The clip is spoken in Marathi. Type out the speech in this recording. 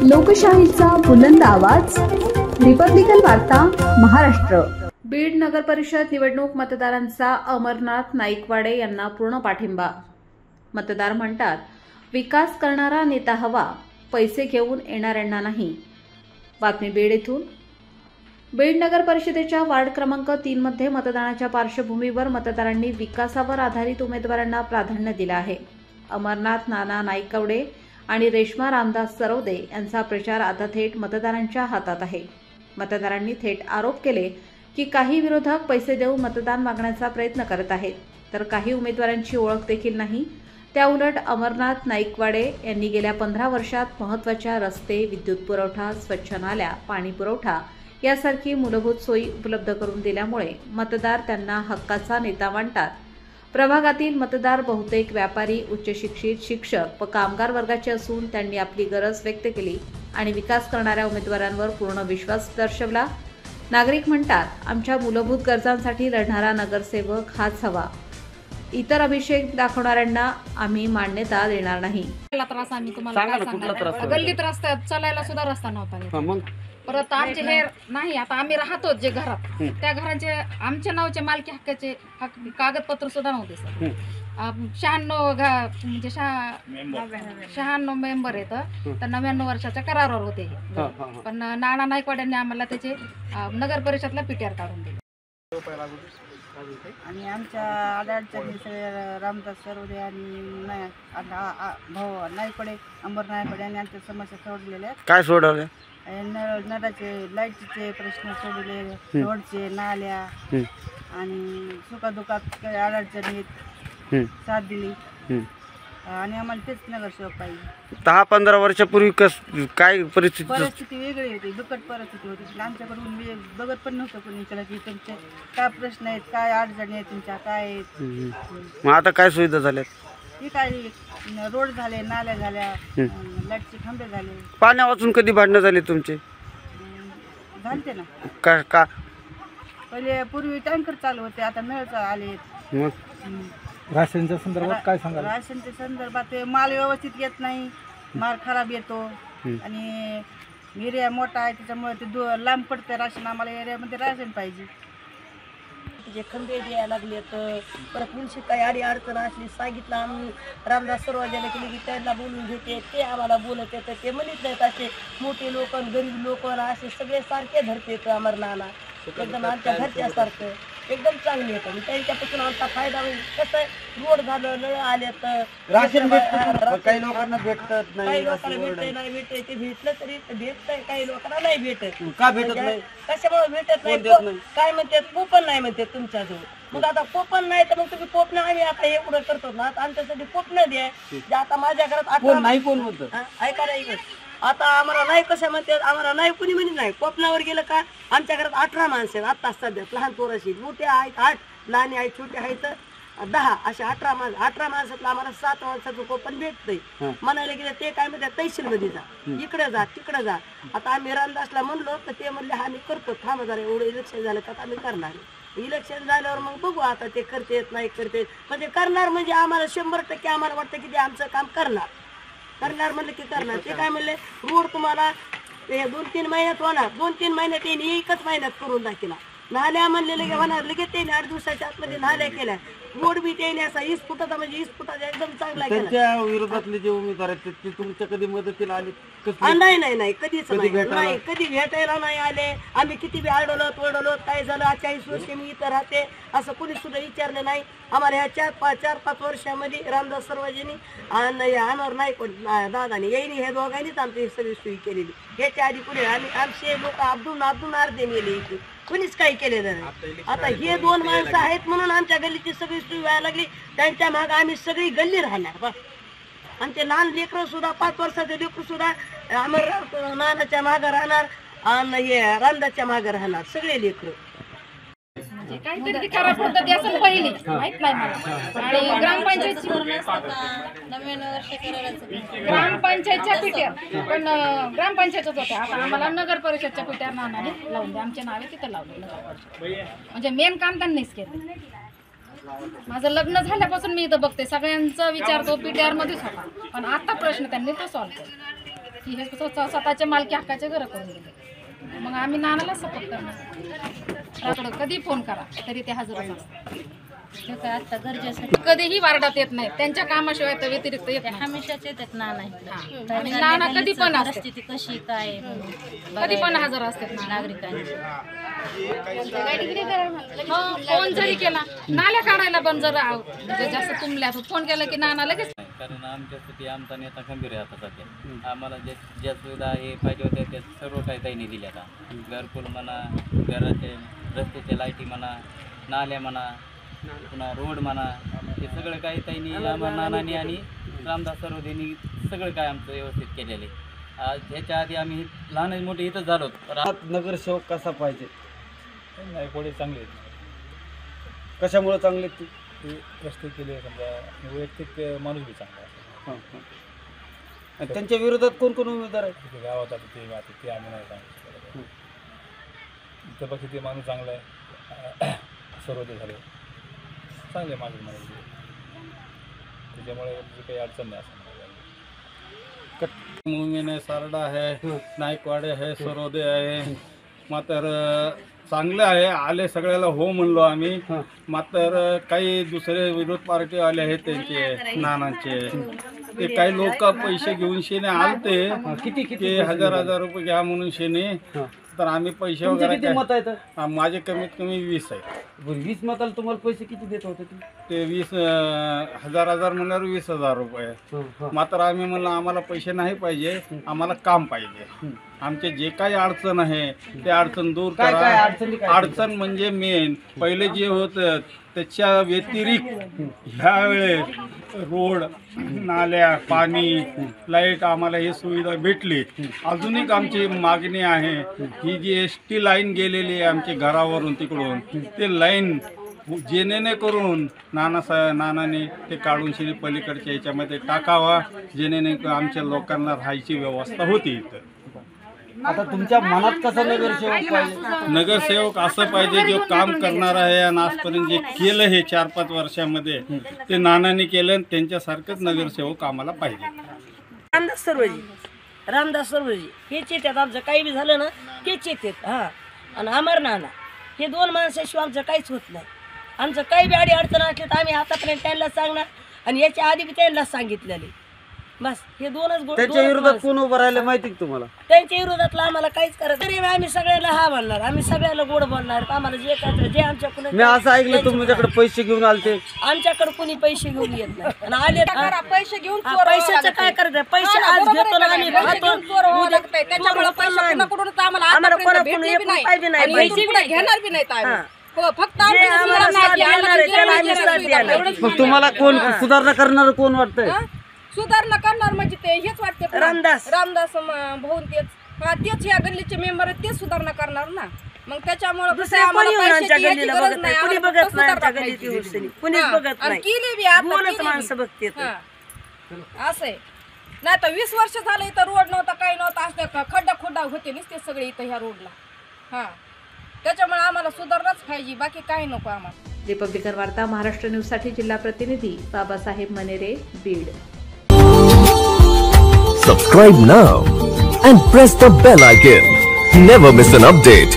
लोकशाहीचा बुलंद आवाज, रिपब्लिकन वार्ता महाराष्ट्र। बीड नगर परिषद निवडणूक मतदारांचा अमरनाथ नाईकवाडे यांना पूर्ण पाठिंबा। मतदार म्हणतात, विकास करणारा नेता हवा, पैसे घेऊन येणाऱ्यांना नाही। बातमी बीड येथून। बीड नगर परिषदेच्या वार्ड क्रमांक 3 मध्ये मतदानाच्या पार्श्वभूमीवर मतदारांनी विकासावर आधारित उमेदवारांना प्राधान्य दिले आहे। अमरनाथ नाना नाईकवाडे आणि रेश्मा रामदास सरवदे यांचा प्रचार आता थेट मतदारांच्या हातात आहे। मतदारांनी थेट आरोप केले की काही विरोधक पैसे देऊन मतदान मागण्याचा प्रयत्न करत आहेत, तर काही उमेदवारांची ओळख देखील नाही। त्याउलट अमरनाथ नाईकवाडे यांनी गेल्या 15 वर्षात महत्त्वाच्या रस्ते, विद्युत पुरवठा, स्वच्छ नाल्या, पाणी पुरवठा यासारखी मूलभूत सोयी उपलब्ध करून दिल्यामुळे मतदार त्यांना हक्काचा नेता मानतात। प्रभागातील मतदार बहुतेक व्यापारी, उच्च शिक्षित, शिक्षक व कामगार वर्गाचे असून त्यांनी आपली गरज व्यक्त केली आणि विकास करणाऱ्या उमेदवारांवर पूर्ण विश्वास दर्शवला। नागरिक म्हणतात, आमच्या मूलभूत गरजांसाठी लढणारा नगरसेवक हाच हवा। इतर अभिषेक दाखवणाऱ्यांना आम्ही मान्यता देणार नाही। त्रास आम्ही तुम्हाला काय सांगणार, गल्लीत रस्त्यात चालायला सुद्धा रस्ता नव्हता। परत आमचे हे नाही, आता आम्ही राहतो जे घरात, त्या घरांचे आमच्या नावाचे मालकी हक्काचे कागदपत्र सुद्धा नव्हते सर। 96 मेंबर आहेत, तर 99 वर्षाच्या करारावर होते। पण नाना नाईकवाड्यांनी आम्हाला त्याचे नगर परिषदला पीटीआर काढून दिले। आणि आमच्या अडचणी रामदास सरवदे आणि भाऊ नाईकवाडे, अंबर नाईकवाडे यांनी आमच्या समस्या सोडलेल्या। काय सोडवल्या? नळाचे, लाईटचे प्रश्न सोडले, रोडचे, नाल्या आणि सुखादुखात काही अडचणीत साथ दिली आणि आम्हाला तेच नगरसेवक पाहिजे। 10-15 वर्षापूर्वी काय परिस्थिती वेगळी होती, दुःखद परिस्थिती होती। आमच्याकडून बघत पण नव्हतं कोणी इकडे की तुमचे काय प्रश्न आहेत, काय अडचणी आहेत तुमच्या, काय आहेत। मग आता काय सुविधा झाल्यात? ती काय रोड झाले, नाल्या झाल्या, लाईटचे खांबे झाले। पाण्या वाचून कधी भांडणं झाली तुमचे? झालते ना। का पहिले पूर्वी टँकर चालू होते, आता मेळ आले। मग राशनच्या संदर्भात काय सांगा? राशनच्या संदर्भात माल व्यवस्थित येत नाही, माल खराब येतो आणि एरिया मोठा आहे त्याच्यामुळे ते लांब पडतं राशन। आम्हाला एरियामध्ये राशन पाहिजे। जे खंबे द्यायला लागले, तर परत मुलशी काही आडी अडचण असली सांगितलं आम्ही रामदास सरवदेला केली की त्यांना बोलून घेते, ते आम्हाला बोलत येतं, ते म्हणत नाहीत। असे मोठे लोक, गरीब लोक असे सगळे सारखे धरते अमरनाला, एकदम आमच्या घरच्यासारखं एकदम चांगले येतं। त्यांच्यापासून आमचा फायदा होईल। कसं रोड झालं, नळ आले, तर राशन काही लोकांना भेटत नाही, काही लोकांना भेटत नाही, भेटते ते भेटलं तरी भेटतंय, काही लोकांना नाही भेटत। का भेटत नाही? कशामुळे भेटत नाही? काय म्हणतात, कोपन नाही म्हणतात तुमच्याजवळ। मग आता कोपन नाही तर मग तुम्ही कोपन, आम्ही आता एवढं करतो ना, आता आमच्यासाठी कोपन द्या। आता माझ्या घरात नाही कोण म्हणतं, ऐका नाही, आता आम्हाला नाही कसं म्हणतात, आम्हाला नाही कुणी म्हणजे नाही। कोपनावर गेलं का आमच्या घरात 18 माणसं आहेत आता सध्या, लहान पोराशी, मोठे आहेत 8, लहान आहेत, छोटे आहेत 10, असे 18 माणसं। 18 माणसातलं आम्हाला 7 माणसाचं कोपन भेटतंय। म्हणायला गेलं ते काय म्हणतात, तहसील मध्ये जा, इकडे जा, तिकडे जा। आता आम्ही रामदासला म्हणलो तर ते म्हणले आम्ही करतो, थांब जरा, एवढं इलेक्शन झालं का आम्ही करणार। इलेक्शन झाल्यावर मग बघू आता ते करतेत नाही करतेत, म्हणजे करणार म्हणजे आम्हाला 100% आम्हाला वाटतं की ते आमचं काम करणार म्हणलं की करणार। ते काय म्हणले, रोड तुम्हाला 2-3 महिन्यात होणार, 2-3 महिन्यात त्यांनी एकच महिन्यात करून दाखिला। नाल्या म्हणले लगे होणार, लगेच त्याने 8 दिवसाच्या आतमध्ये नाल्या केल्या। रोड बी त्याने असा 20 फुटाचा, म्हणजे 20 फुटाचा एकदम चांगला केला। त्यांच्या विरोधातले जे उमेदवार आहेत ते तुमच्या कधी मदतीला आले? नाही, कधीच नाही, कधी भेटायला नाही आले। आम्ही किती बी आडवलो तोडलो, काय झालं 40 वर्ष मी इथं राहते असं कोणी सुद्धा विचारलं नाही आम्हाला। ह्या 4-5 वर्षामध्ये रामदास सरवदेनी आणि अमर नाईकवाडे दादानी यांनी, ह्या दोघांनीच आमची सगळी सोयी केलेली। ह्याच्या आधी पुढे आमचे लोक अब्दुल अर्धे मेले, इथे कोणीच काही केलेलं नाही। आता हे 2 माणसं आहेत म्हणून आमच्या गल्लीची सगळी सोय व्हायला लागली। त्यांच्या मागे आम्ही सगळी गल्ली राहणार बा। आमचे लहान लेकरं सुद्धा, 5 वर्षाचे लेकरं सुद्धा अमर नानाच्या मागे राहणार आणि हे रामदासच्या मागे राहणार, सगळे लेकरं। काहीतरी खराब पद्धती असं पहिली माहित नाही मला। आणि ग्रामपंचायतच्या पीटीआर पण ग्रामपंचायतच होत्या, आता आम्हाला नगर परिषदच्या पीटीआर नानाने लावून द्या, आमच्या नावे तिथं लावले नगर परिषद। म्हणजे मेन काम त्यांनीच केलं। माझं लग्न झाल्यापासून मी इथं बघते, सगळ्यांचा विचार तो पीटीआर मध्येच होता, पण आता प्रश्न त्यांनी तो सॉल्व्ह केला। की हे स्वतःचे मालकी हक्काचे घर करून दिले, मग आम्ही नानाला सपोर्ट करणार. कधी फोन करा तरी ते हजरच असतात. आता गरजेसाठी कधीही वार्डात येत नाही, त्यांच्या कामाशिवाय तर व्यतिरिक्त येत नाही. हमेशाच येतात नाना. आणि नाना कधी पण असतात, परिस्थिती कशी काय कधी पण हजर असतात नागरिकांची. फोन जरी केला नाल्या काढायला पण जर म्हणजे जास्त तुंबल्या फोन केला की नाना लगेच. कारण आमच्यासाठी आमचा नेता खंबीर आहे आता सध्या. आम्हाला ज्या सुविधा हे पाहिजे होत्या त्या सर्व काही त्यांनी दिल्या. आता घरकुल म्हणा, घराचे रस्त्याच्या लाईटी म्हणा, नाल्या म्हणा, पुन्हा रोड म्हणा, हे सगळं काही त्यांनी नानांनी आणि रामदास सरोदेनी सगळं काय आमचं व्यवस्थित केलेलं आहे. आज ह्याच्या आधी आम्ही लहान मोठे इथंच झालो. नगरसेवक कसा पाहिजे? नाईकवाडे चांगले आहेत. कशामुळे चांगले ते? ते रस्ते केले, समजा वैयक्तिक माणूस बी चांगला आहे. आणि त्यांच्या विरोधात कोण कोण उमेदवार आहेत? तिथे गावात आता ते आम्ही नाही सांगू. इथं बघ ते माणूस चांगला आहे, सर्वोदय झाले चांगले माणूस म्हणायचे, त्याच्यामुळे काही अडचण नाही असं. मुंगीने सारडा आहे, नाईकवाडे आहे, सरोदे आहे. मात्र चांगले आहे. आले सगळ्याला हो म्हणलो आम्ही. मात्र काही दुसरे विरोध पार्टी आले आहेत त्यांचे नानांचे, ते काही लोक पैसे घेऊन शेने आलते. किती हजार रुपये घ्या म्हणून शेने. तर आम्ही पैसे वगैरे मत आहेत? माझे कमीत कमी 20 आहे. 20 मताला तुम्हाला पैसे किती देत होते? ते 20,000 म्हणल्यावर 20,000 रुपये. मात्र आम्ही म्हणलं आम्हाला पैसे नाही पाहिजे, आम्हाला काम पाहिजे. आमचे जे काही अडचण आहे ते अडचण दूर करा. अडचण म्हणजे मेन पहिले जे होतं त्याच्या व्यतिरिक्त ह्यावेळेस रोड, नाल्या, पाणी, लाईट आम्हाला ही सुविधा भेटली. अजून एक आमची मागणी आहे, ही जी ST लाईन गेलेली आहे आमच्या घरावरून तिकडून, ते लाईन जेणेकरून नानाने ते काढून शिरी पलीकडच्या याच्यामध्ये टाकावा, जेणेकरून आमच्या लोकांना राहायची व्यवस्था होती इथं. आता तुमच्या मनात कसा नगरसेवक पाहिजे? नगरसेवक असं पाहिजे जो काम करणार आहे आणि आजपर्यंत जे केलं हे 4-5 वर्षामध्ये ते नानांनी केलं, त्यांच्यासारखंच नगरसेवक आम्हाला पाहिजे. रामदास सर्वजी हेच येतात. आमचं काही बी झालं ना तेच येतात. हां, आणि अमर नाना हे 2 माणसाशिवाय आमचं काहीच होत नाही. आमचं काही बी अडचण असली तर आम्ही आतापर्यंत त्यांना सांगणार आणि याच्या आधी बी त्यांनाच सांगितलेले. बस हे 2च गोष्टी. त्यांच्या विरोधात कोण उभं राहिले माहिती का तुम्हाला? त्यांच्या विरोधातला आम्हाला काहीच करत तरी आम्ही सगळ्याला हा म्हणणार, आम्ही सगळ्याला गोड बोलणार. आम्हाला जे काय जे आमच्याकडून मी असं ऐकलं तुमच्याकडे पैसे घेऊन आलते. आमच्याकडे कोणी पैसे घेऊन येत नाही. आणि आले पैसे घेऊन पैशाचं काय करायचं? पैसे आज घेतो ना आम्ही खातो, उद्या त्याच्यामुळे पैसे कुणाकडून आम्हाला आम्हाला आतापर्यंत कोणाकडून भेटले एक बी नाही. रुपया बी नाही आणि पाहिजे. इथून पुढे घेणार बी नाहीत आम्ही. हां. हो, फक्त जे आमच्या आम्हाला सुविधा साथ नाही, देणार आहे, त्याला आम्ही आम्हाला साथ सुविधा देणार. नाही. मग तुम्हाला कोण सुधारणा करणार कोण वाटतंय? सुधारणा करणार म्हणजे ते हेच वाटते पुन्हा. रामदास भाऊन तेच या गल्लीचे मेंबर आहेत, तेच सुधारणा करणार ना. मग त्याच्यामुळे दुसरे कोणी येऊन आमच्या गल्लीला बघत नाही, कोणी बघत नाही आमच्या गल्लीची हुसनी, कोणीच बघत नाही. दोनच माणसं बघते. असं आहे. नाही तर 20 वर्ष झालं इथं रोड नव्हता, काही नव्हता, असं खड्डा होते नुसते सगळे इथं ह्या रोडला. हां, त्याच्यामुळे आम्हाला सुधारणाच पाहिजे, बाकी काही नको आम्हाला. रिपब्लिकन वार्ता महाराष्ट्र न्यूजसाठी जिल्हा प्रतिनिधी Babasaheb Manere, Beed. Subscribe now and press the bell icon. Never miss an update.